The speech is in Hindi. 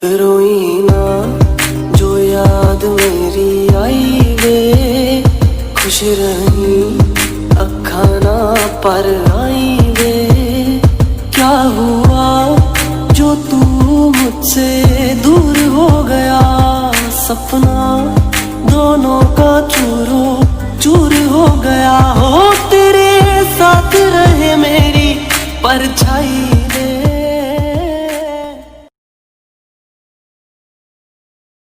रोई ना जो याद मेरी आई वे, खुश रही अखा ना पर आई वे। क्या हुआ जो तू मुझसे दूर हो गया, सपना दोनों का चूरो चूर हो गया। हो तेरे साथ रहे मेरी परछाई